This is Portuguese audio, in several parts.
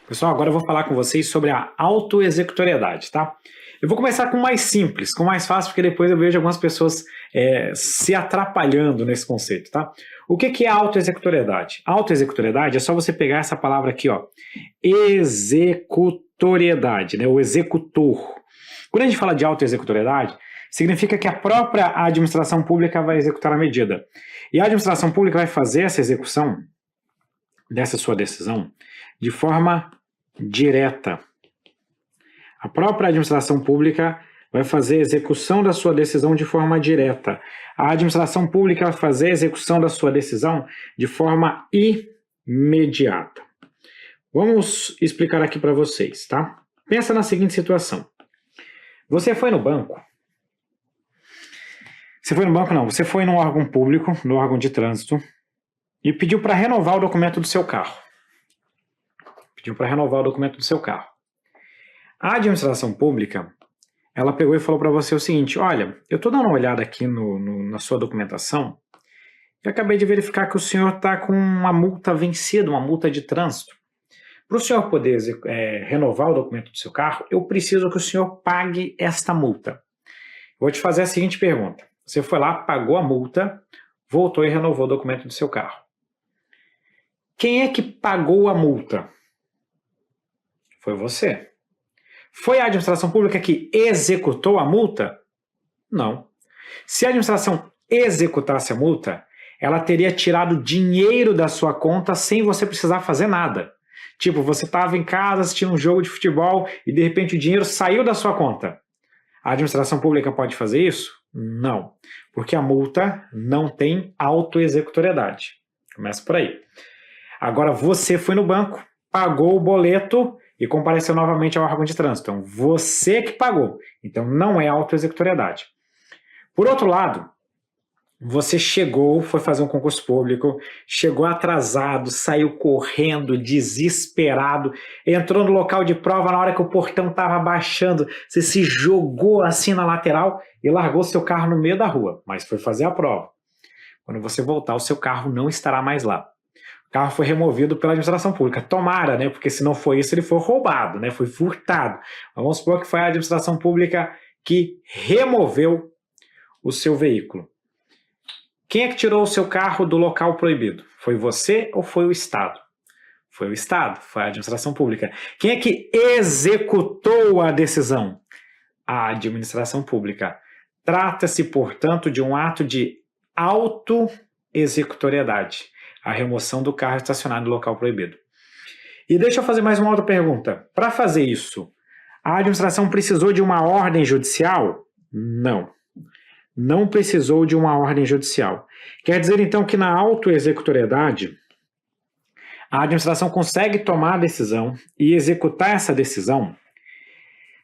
Pessoal, agora eu vou falar com vocês sobre a autoexecutoriedade, tá? Eu vou começar com o mais simples, com o mais fácil, porque depois eu vejo algumas pessoas se atrapalhando nesse conceito, tá? O que é a autoexecutoriedade? Autoexecutoriedade é só você pegar essa palavra aqui, ó, executoriedade, né? O executor. Quando a gente fala de autoexecutoriedade, significa que a própria administração pública vai executar a medida. E a administração pública vai fazer essa execução dessa sua decisão de forma direta. A própria administração pública vai fazer a execução da sua decisão de forma direta. A administração pública vai fazer a execução da sua decisão de forma imediata. Vamos explicar aqui para vocês, tá? Pensa na seguinte situação. Você foi no banco. Você foi no banco, não. Você foi num órgão público, no órgão de trânsito, e pediu para renovar o documento do seu carro. Pediu para renovar o documento do seu carro. A administração pública, ela pegou e falou para você o seguinte: olha, eu estou dando uma olhada aqui na sua documentação e acabei de verificar que o senhor está com uma multa vencida, uma multa de trânsito. Para o senhor poder renovar o documento do seu carro, eu preciso que o senhor pague esta multa. Vou te fazer a seguinte pergunta. Você foi lá, pagou a multa, voltou e renovou o documento do seu carro. Quem é que pagou a multa? Foi você. Foi a administração pública que executou a multa? Não. Se a administração executasse a multa, ela teria tirado dinheiro da sua conta sem você precisar fazer nada. Tipo, você estava em casa assistindo um jogo de futebol e de repente o dinheiro saiu da sua conta. A administração pública pode fazer isso? Não. Porque a multa não tem autoexecutoriedade. Começa por aí. Agora você foi no banco, pagou o boleto e compareceu novamente ao órgão de trânsito. Então, você que pagou. Então, não é autoexecutoriedade. Por outro lado, você chegou, foi fazer um concurso público, chegou atrasado, saiu correndo, desesperado, entrou no local de prova na hora que o portão estava baixando, você se jogou assim na lateral e largou seu carro no meio da rua, mas foi fazer a prova. Quando você voltar, o seu carro não estará mais lá. O carro foi removido pela administração pública. Tomara, né? Porque se não foi isso, ele foi roubado, né? Foi furtado. Mas vamos supor que foi a administração pública que removeu o seu veículo. Quem é que tirou o seu carro do local proibido? Foi você ou foi o Estado? Foi o Estado, foi a administração pública. Quem é que executou a decisão? A administração pública. Trata-se, portanto, de um ato de autoexecutoriedade. A remoção do carro estacionado no local proibido. E deixa eu fazer mais uma outra pergunta. Para fazer isso, a administração precisou de uma ordem judicial? Não. Não precisou de uma ordem judicial. Quer dizer, então, que na autoexecutoriedade, a administração consegue tomar a decisão e executar essa decisão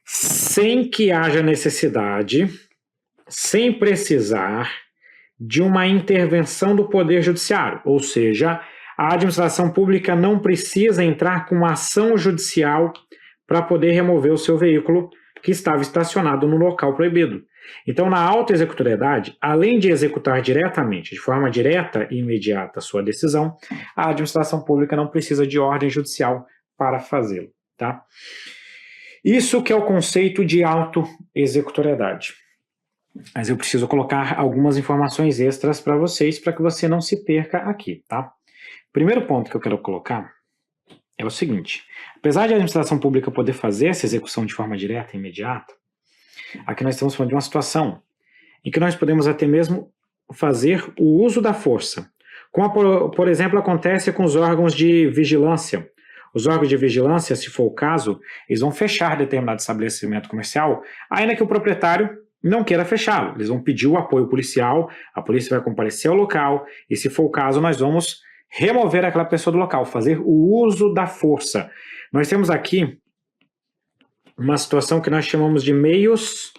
sem que haja necessidade, sem precisar de uma intervenção do Poder Judiciário, ou seja, a administração pública não precisa entrar com uma ação judicial para poder remover o seu veículo que estava estacionado no local proibido. Então, na autoexecutoriedade, além de executar diretamente, de forma direta e imediata a sua decisão, a administração pública não precisa de ordem judicial para fazê-lo, tá? Isso que é o conceito de autoexecutoriedade. Mas eu preciso colocar algumas informações extras para vocês, para que você não se perca aqui, tá? Primeiro ponto que eu quero colocar é o seguinte: apesar de a administração pública poder fazer essa execução de forma direta e imediata, aqui nós estamos falando de uma situação em que nós podemos até mesmo fazer o uso da força, como, por exemplo, acontece com os órgãos de vigilância. Os órgãos de vigilância, se for o caso, eles vão fechar determinado estabelecimento comercial, ainda que o proprietário não queira fechá-lo. Eles vão pedir o apoio policial, a polícia vai comparecer ao local, e se for o caso, nós vamos remover aquela pessoa do local, fazer o uso da força. Nós temos aqui uma situação que nós chamamos de meios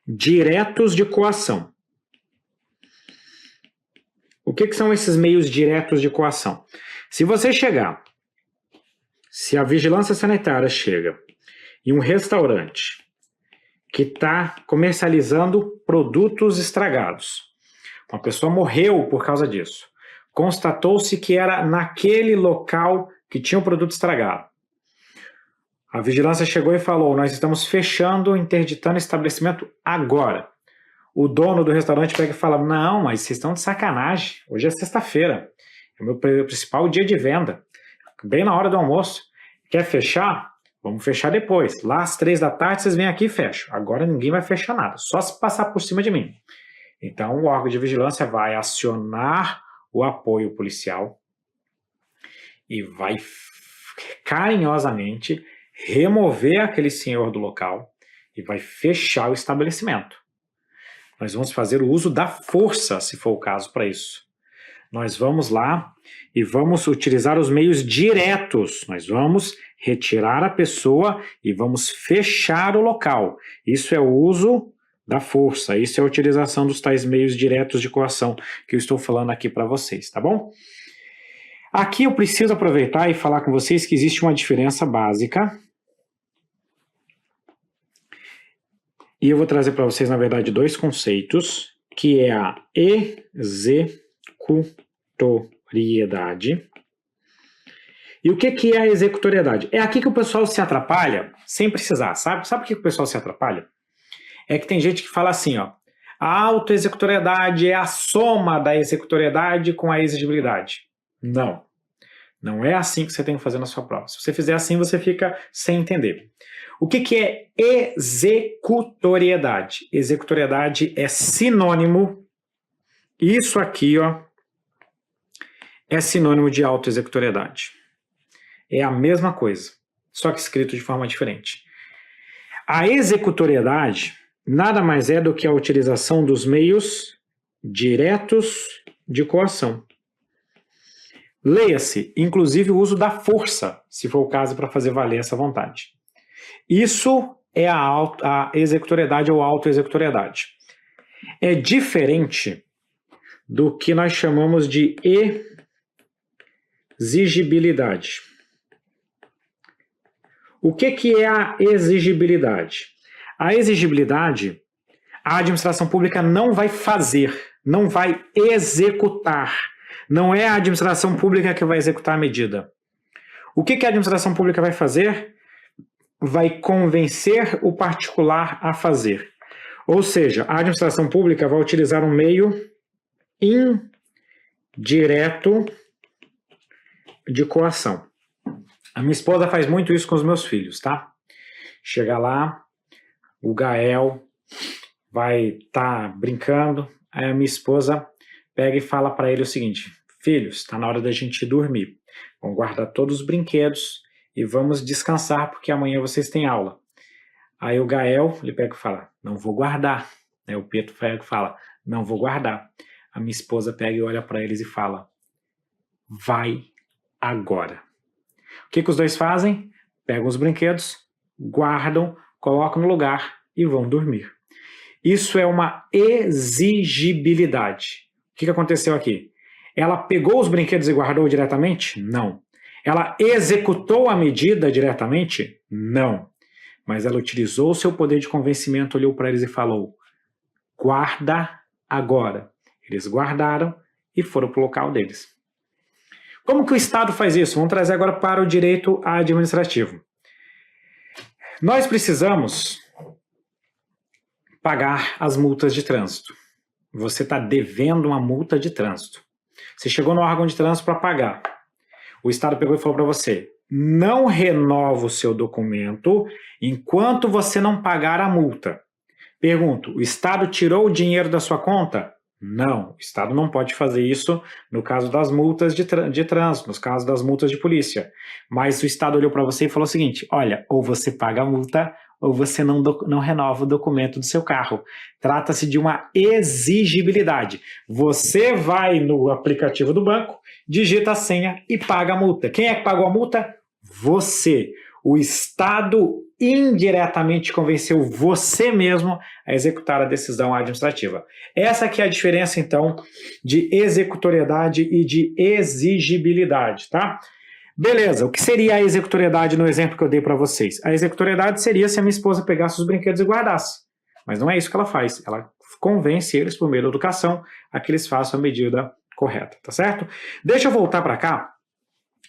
diretos de coação. O que são esses meios diretos de coação? Se você chegar, se a vigilância sanitária chega em um restaurante que está comercializando produtos estragados, uma pessoa morreu por causa disso, constatou-se que era naquele local que tinha o produto estragado. A vigilância chegou e falou, nós estamos fechando, interditando o estabelecimento agora. O dono do restaurante pega e fala, não, mas vocês estão de sacanagem, hoje é sexta-feira, é o meu principal dia de venda, bem na hora do almoço. Quer fechar? Vamos fechar depois. Lá às 3 da tarde vocês vêm aqui e fecham. Agora ninguém vai fechar nada, só se passar por cima de mim. Então o órgão de vigilância vai acionar o apoio policial e vai carinhosamente remover aquele senhor do local e vai fechar o estabelecimento. Nós vamos fazer o uso da força, se for o caso para isso. Nós vamos lá e vamos utilizar os meios diretos. Nós vamos retirar a pessoa e vamos fechar o local. Isso é o uso da força, isso é a utilização dos tais meios diretos de coação que eu estou falando aqui para vocês, tá bom? Aqui eu preciso aproveitar e falar com vocês que existe uma diferença básica. E eu vou trazer para vocês, na verdade, dois conceitos, que é a executoriedade. E o que é a executoriedade? É aqui que o pessoal se atrapalha sem precisar, sabe? Sabe por que o pessoal se atrapalha? É que tem gente que fala assim, ó, a autoexecutoriedade é a soma da executoriedade com a exigibilidade. Não. Não é assim que você tem que fazer na sua prova. Se você fizer assim, você fica sem entender. O que é executoriedade? Executoriedade é sinônimo, isso aqui, ó, é sinônimo de autoexecutoriedade. É a mesma coisa, só que escrito de forma diferente. A executoriedade nada mais é do que a utilização dos meios diretos de coação. Leia-se, inclusive, o uso da força, se for o caso, para fazer valer essa vontade. Isso é a executoriedade ou autoexecutoriedade. É diferente do que nós chamamos de exigibilidade. O que é a exigibilidade? A exigibilidade, a administração pública não vai fazer, não vai executar. Não é a administração pública que vai executar a medida. O que a administração pública vai fazer? Vai convencer o particular a fazer. Ou seja, a administração pública vai utilizar um meio indireto de coação. A minha esposa faz muito isso com os meus filhos, tá? Chega lá, o Gael vai estar brincando, aí a minha esposa pega e fala para ele o seguinte, filhos, está na hora da gente dormir. Vamos guardar todos os brinquedos e vamos descansar porque amanhã vocês têm aula. Aí o Gael, ele pega e fala, não vou guardar. Aí o Pedro pega e fala, não vou guardar. A minha esposa pega e olha para eles e fala, vai agora. O que os dois fazem? Pegam os brinquedos, guardam, colocam no lugar e vão dormir. Isso é uma exigibilidade. O que aconteceu aqui? Ela pegou os brinquedos e guardou diretamente? Não. Ela executou a medida diretamente? Não. Mas ela utilizou o seu poder de convencimento, olhou para eles e falou, guarda agora. Eles guardaram e foram para o local deles. Como que o Estado faz isso? Vamos trazer agora para o direito administrativo. Nós precisamos pagar as multas de trânsito. Você está devendo uma multa de trânsito. Você chegou no órgão de trânsito para pagar. O Estado pegou e falou para você, não renova o seu documento enquanto você não pagar a multa. Pergunto, o Estado tirou o dinheiro da sua conta? Não, o Estado não pode fazer isso no caso das multas de trânsito, no caso das multas de polícia. Mas o Estado olhou para você e falou o seguinte, olha, ou você paga a multa ou você não renova o documento do seu carro. Trata-se de uma exigibilidade. Você vai no aplicativo do banco, digita a senha e paga a multa. Quem é que pagou a multa? Você. O Estado indiretamente convenceu você mesmo a executar a decisão administrativa. Essa aqui é a diferença, então, de executoriedade e de exigibilidade, tá? Beleza, o que seria a executoriedade no exemplo que eu dei para vocês? A executoriedade seria se a minha esposa pegasse os brinquedos e guardasse. Mas não é isso que ela faz. Ela convence eles, por meio da educação, a que eles façam a medida correta, tá certo? Deixa eu voltar para cá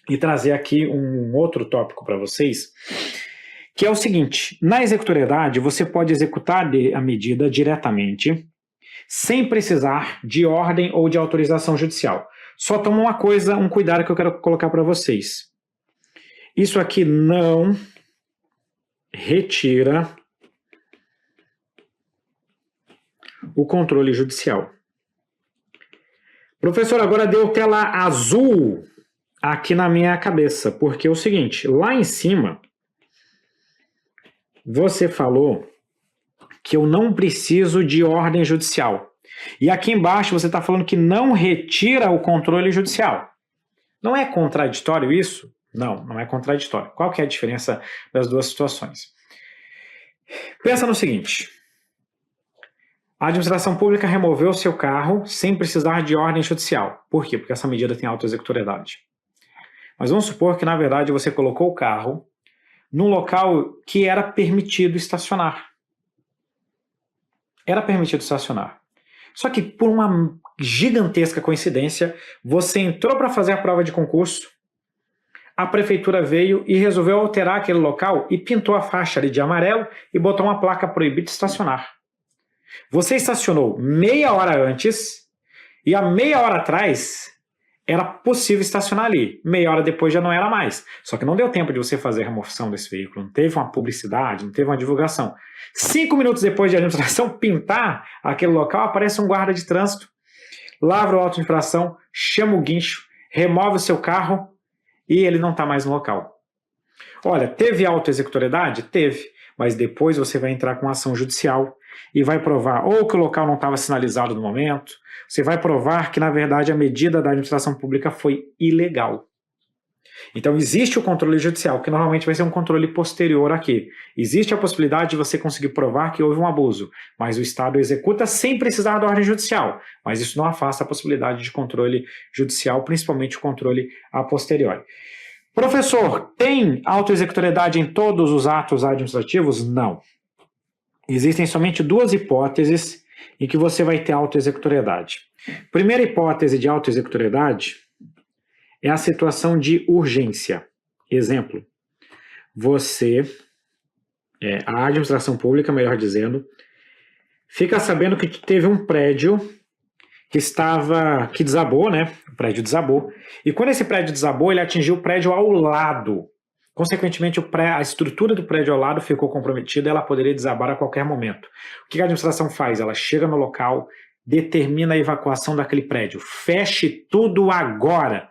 e trazer aqui um outro tópico para vocês, que é o seguinte: na executoriedade, você pode executar a medida diretamente, sem precisar de ordem ou de autorização judicial. Só toma uma coisa, um cuidado que eu quero colocar para vocês. Isso aqui não retira o controle judicial. Professor, agora deu tela azul aqui na minha cabeça, porque é o seguinte, lá em cima, você falou que eu não preciso de ordem judicial. E aqui embaixo você está falando que não retira o controle judicial. Não é contraditório isso? Não, não é contraditório. Qual que é a diferença das duas situações? Pensa no seguinte: a administração pública removeu o seu carro sem precisar de ordem judicial. Por quê? Porque essa medida tem autoexecutoriedade. Mas vamos supor que, na verdade, você colocou o carro num local que era permitido estacionar. Era permitido estacionar. Só que, por uma gigantesca coincidência, você entrou para fazer a prova de concurso, a prefeitura veio e resolveu alterar aquele local e pintou a faixa ali de amarelo e botou uma placa proibida de estacionar. Você estacionou meia hora antes e há meia hora atrás era possível estacionar ali. Meia hora depois já não era mais. Só que não deu tempo de você fazer a remoção desse veículo. Não teve uma publicidade, não teve uma divulgação. 5 minutos depois de a administração pintar aquele local, aparece um guarda de trânsito, lavra o auto de infração, chama o guincho, remove o seu carro e ele não está mais no local. Olha, teve autoexecutoriedade? Teve. Mas depois você vai entrar com ação judicial e vai provar ou que o local não estava sinalizado no momento, você vai provar que, na verdade, a medida da administração pública foi ilegal. Então, existe o controle judicial, que normalmente vai ser um controle posterior aqui. Existe a possibilidade de você conseguir provar que houve um abuso, mas o Estado executa sem precisar da ordem judicial. Mas isso não afasta a possibilidade de controle judicial, principalmente o controle a posteriori. Professor, tem autoexecutoriedade em todos os atos administrativos? Não. Existem somente duas hipóteses em que você vai ter autoexecutoriedade. Primeira hipótese de autoexecutoriedade é a situação de urgência. Exemplo, a administração pública, melhor dizendo, fica sabendo que teve um prédio que desabou, né? O prédio desabou. E quando esse prédio desabou, ele atingiu o prédio ao lado. Consequentemente, a estrutura do prédio ao lado ficou comprometida e ela poderia desabar a qualquer momento. O que a administração faz? Ela chega no local, determina a evacuação daquele prédio. Feche tudo agora.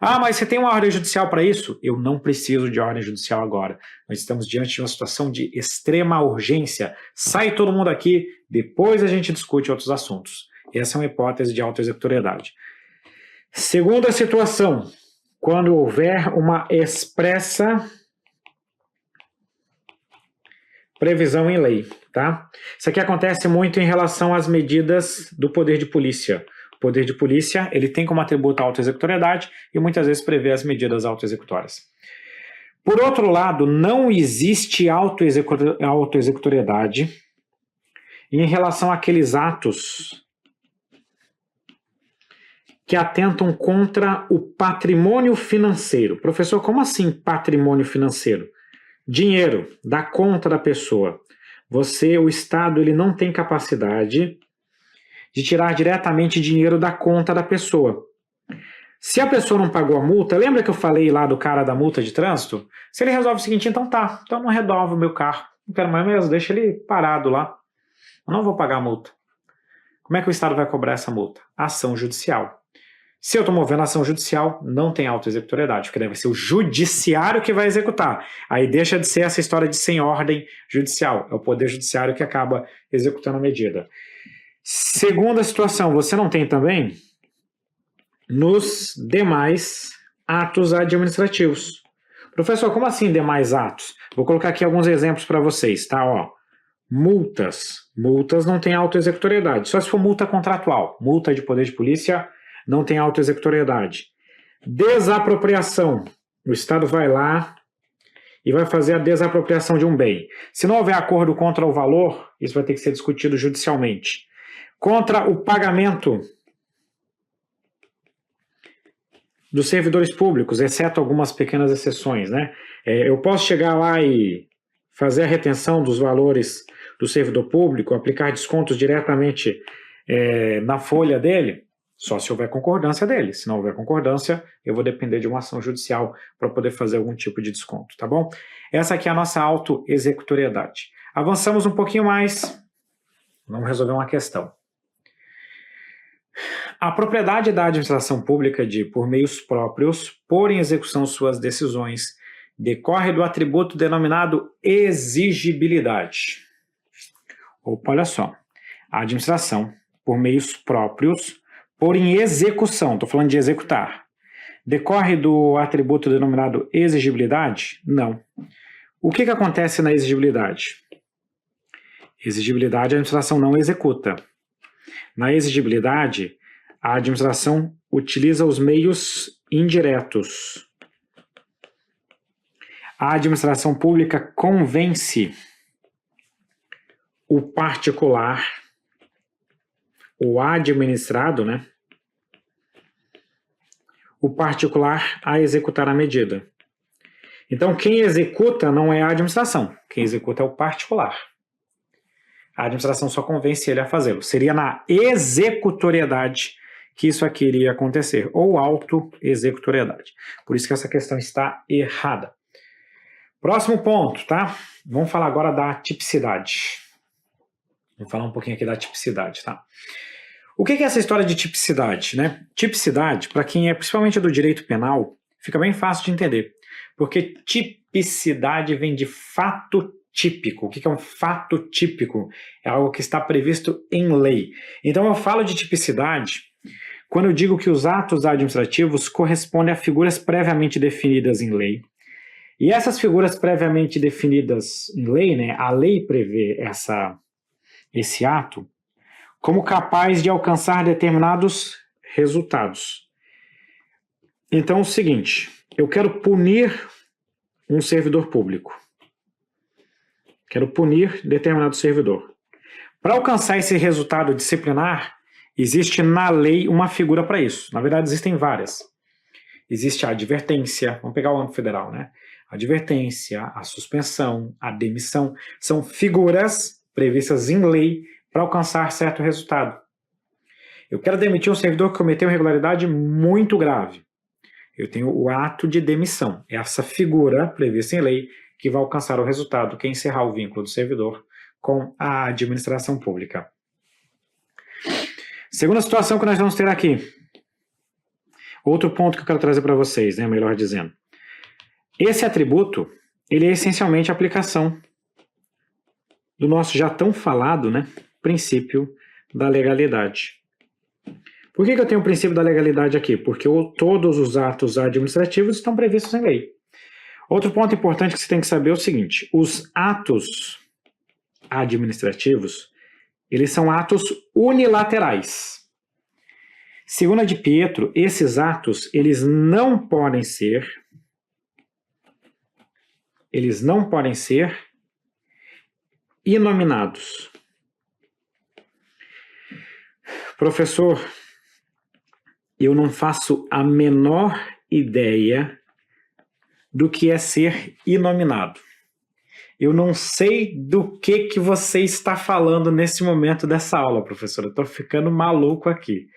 Ah, mas você tem uma ordem judicial para isso? Eu não preciso de ordem judicial agora. Nós estamos diante de uma situação de extrema urgência. Sai todo mundo aqui, depois a gente discute outros assuntos. Essa é uma hipótese de autoexecutoriedade. Segunda situação, quando houver uma expressa previsão em lei, tá? Isso aqui acontece muito em relação às medidas do poder de polícia. O poder de polícia, ele tem como atributo a autoexecutoriedade e muitas vezes prevê as medidas autoexecutórias. Por outro lado, não existe autoexecutoriedade em relação àqueles atos que atentam contra o patrimônio financeiro. Professor, como assim patrimônio financeiro? Dinheiro da conta da pessoa. O Estado, ele não tem capacidade de tirar diretamente dinheiro da conta da pessoa. Se a pessoa não pagou a multa, lembra que eu falei lá do cara da multa de trânsito? Se ele resolve o seguinte, então não resolve o meu carro. Não quero mais mesmo, deixa ele parado lá. Eu não vou pagar a multa. Como é que o Estado vai cobrar essa multa? Ação judicial. Se eu estou movendo ação judicial, não tem autoexecutoriedade, porque deve ser o judiciário que vai executar. Aí deixa de ser essa história de sem ordem judicial. É o poder judiciário que acaba executando a medida. Segunda situação, você não tem também nos demais atos administrativos. Professor, como assim demais atos? Vou colocar aqui alguns exemplos para vocês, tá? Ó, multas. Multas não tem autoexecutoriedade, só se for multa contratual. Multa de poder de polícia não tem autoexecutoriedade. Desapropriação. O Estado vai lá e vai fazer a desapropriação de um bem. Se não houver acordo contra o valor, isso vai ter que ser discutido judicialmente. Contra o pagamento dos servidores públicos, exceto algumas pequenas exceções, né? Eu posso chegar lá e fazer a retenção dos valores do servidor público, aplicar descontos diretamente na folha dele, só se houver concordância dele. Se não houver concordância, eu vou depender de uma ação judicial para poder fazer algum tipo de desconto, tá bom? Essa aqui é a nossa auto-executoriedade. Avançamos um pouquinho mais, vamos resolver uma questão. A propriedade da administração pública de, por meios próprios, pôr em execução suas decisões, decorre do atributo denominado exigibilidade. Opa, olha só. A administração, por meios próprios, pôr em execução, estou falando de executar, decorre do atributo denominado exigibilidade? Não. O que acontece na exigibilidade? Exigibilidade, a administração não executa. Na exigibilidade, a administração utiliza os meios indiretos. A administração pública convence o particular, o administrado, né? O particular a executar a medida. Então, quem executa não é a administração, quem executa é o particular. A administração só convence ele a fazê-lo. Seria na executoriedade que isso aqui iria acontecer, ou auto-executoriedade. Por isso que essa questão está errada. Próximo ponto, tá? Vamos falar agora da tipicidade. Vamos falar um pouquinho aqui da tipicidade, tá? O que é essa história de tipicidade, né? Tipicidade, para quem é principalmente do direito penal, fica bem fácil de entender. Porque tipicidade vem de fato típico. O que é um fato típico? É algo que está previsto em lei. Então eu falo de tipicidade quando eu digo que os atos administrativos correspondem a figuras previamente definidas em lei. E essas figuras previamente definidas em lei, né, a lei prevê esse ato como capaz de alcançar determinados resultados. Então é o seguinte, eu quero punir um servidor público. Quero punir determinado servidor. Para alcançar esse resultado disciplinar, existe na lei uma figura para isso. Na verdade, existem várias. Existe a advertência, vamos pegar o âmbito federal, né? A advertência, a suspensão, a demissão, são figuras previstas em lei para alcançar certo resultado. Eu quero demitir um servidor que cometeu irregularidade muito grave. Eu tenho o ato de demissão. É essa figura prevista em lei que vai alcançar o resultado, que é encerrar o vínculo do servidor com a administração pública. Segunda situação que nós vamos ter aqui. Outro ponto que eu quero trazer para vocês, né, melhor dizendo. Esse atributo, ele é essencialmente a aplicação do nosso já tão falado, né, princípio da legalidade. Por que eu tenho o princípio da legalidade aqui? Porque todos os atos administrativos estão previstos em lei. Outro ponto importante que você tem que saber é o seguinte, os atos administrativos, eles são atos unilaterais. Segundo a de Pietro, esses atos, eles não podem ser inominados. Professor, eu não faço a menor ideia do que é ser inominado. Eu não sei do que você está falando nesse momento dessa aula, professor. Eu estou ficando maluco aqui.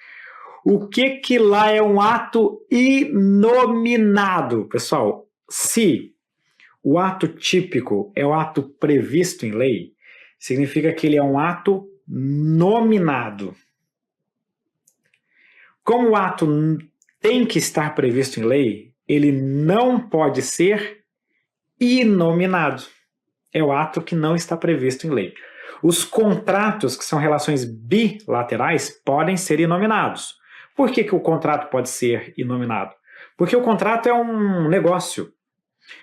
O que lá é um ato inominado? Pessoal, se o ato típico é o ato previsto em lei, significa que ele é um ato nominado. Como o ato tem que estar previsto em lei, ele não pode ser inominado. É o ato que não está previsto em lei. Os contratos, que são relações bilaterais, podem ser inominados. Por que o contrato pode ser inominado? Porque o contrato é um negócio.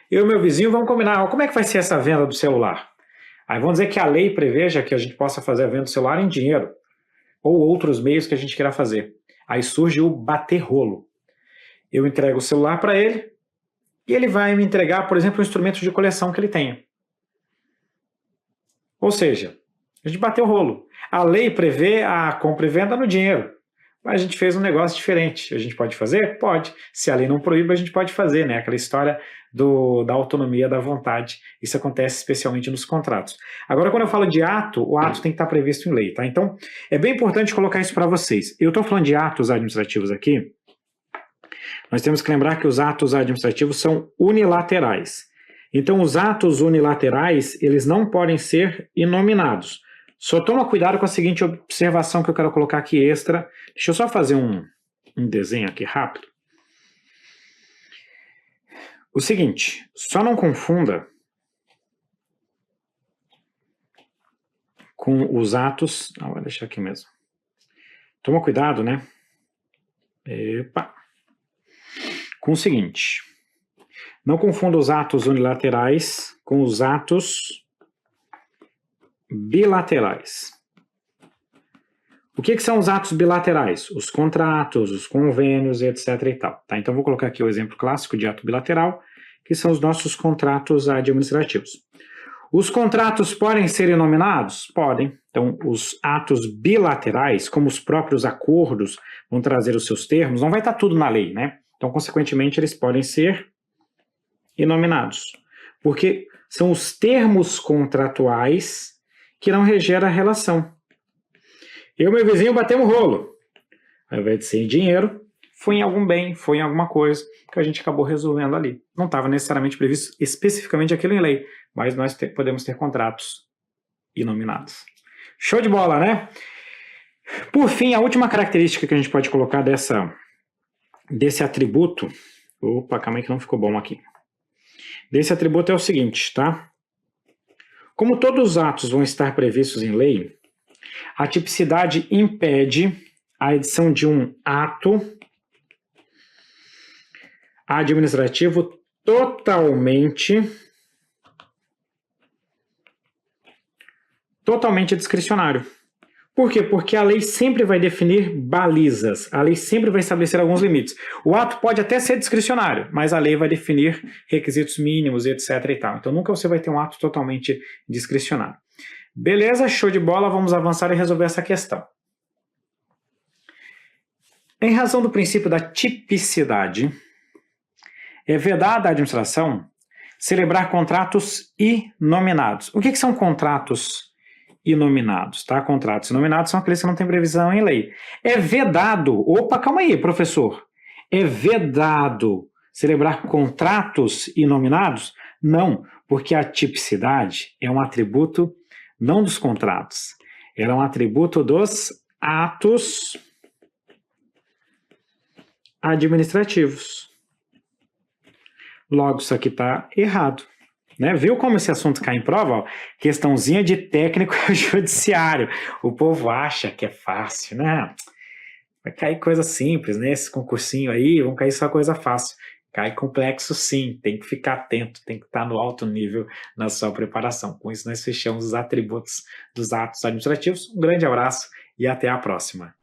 Eu e meu vizinho vamos combinar, como é que vai ser essa venda do celular? Aí vamos dizer que a lei preveja que a gente possa fazer a venda do celular em dinheiro, ou outros meios que a gente queira fazer. Aí surge o bater rolo. Eu entrego o celular para ele, e ele vai me entregar, por exemplo, um instrumento de coleção que ele tenha. Ou seja, a gente bateu o rolo. A lei prevê a compra e venda no dinheiro. Mas a gente fez um negócio diferente. A gente pode fazer? Pode. Se a lei não proíbe, a gente pode fazer, né? Aquela história da autonomia da vontade. Isso acontece especialmente nos contratos. Agora, quando eu falo de ato, o ato tem que estar previsto em lei, tá? Então, é bem importante colocar isso para vocês. Eu estou falando de atos administrativos aqui. Nós temos que lembrar que os atos administrativos são unilaterais. Então, os atos unilaterais, eles não podem ser inominados. Só toma cuidado com a seguinte observação que eu quero colocar aqui extra. Deixa eu só fazer um desenho aqui rápido. O seguinte, só não confunda com os atos... vou deixar aqui mesmo. Toma cuidado, né? Epa! Com o seguinte, não confunda os atos unilaterais com os atos bilaterais. O que são os atos bilaterais? Os contratos, os convênios, etc. e tal. Tá? Então, vou colocar aqui o exemplo clássico de ato bilateral, que são os nossos contratos administrativos. Os contratos podem ser inominados? Podem. Então, os atos bilaterais, como os próprios acordos vão trazer os seus termos, não vai estar tudo na lei, né? Então, consequentemente, eles podem ser inominados. Porque são os termos contratuais que não reger a relação. Eu e meu vizinho batemos rolo. Ao invés de ser em dinheiro, foi em algum bem, foi em alguma coisa que a gente acabou resolvendo ali. Não estava necessariamente previsto especificamente aquilo em lei, mas nós podemos ter contratos inominados. Show de bola, né? Por fim, a última característica que a gente pode colocar desse atributo... Opa, calma aí que não ficou bom aqui. Desse atributo é o seguinte, tá? Como todos os atos vão estar previstos em lei, a tipicidade impede a edição de um ato administrativo totalmente discricionário. Por quê? Porque a lei sempre vai definir balizas, a lei sempre vai estabelecer alguns limites. O ato pode até ser discricionário, mas a lei vai definir requisitos mínimos, etc. e tal. Então nunca você vai ter um ato totalmente discricionário. Beleza, show de bola, vamos avançar e resolver essa questão. Em razão do princípio da tipicidade, é vedada à administração celebrar contratos inominados. O que são contratos inominados, tá? Contratos inominados são aqueles que não têm previsão em lei. É vedado, opa, calma aí, professor. É vedado celebrar contratos inominados? Não, porque a tipicidade é um atributo não dos contratos, ela é um atributo dos atos administrativos. Logo, isso aqui está errado. Né? Viu como esse assunto cai em prova? Ó, questãozinha de técnico judiciário. O povo acha que é fácil, né? Vai cair coisa simples, né? Esse concursinho aí, vão cair só coisa fácil. Cai complexo sim, tem que ficar atento, tem que estar no alto nível na sua preparação. Com isso, nós fechamos os atributos dos atos administrativos. Um grande abraço e até a próxima.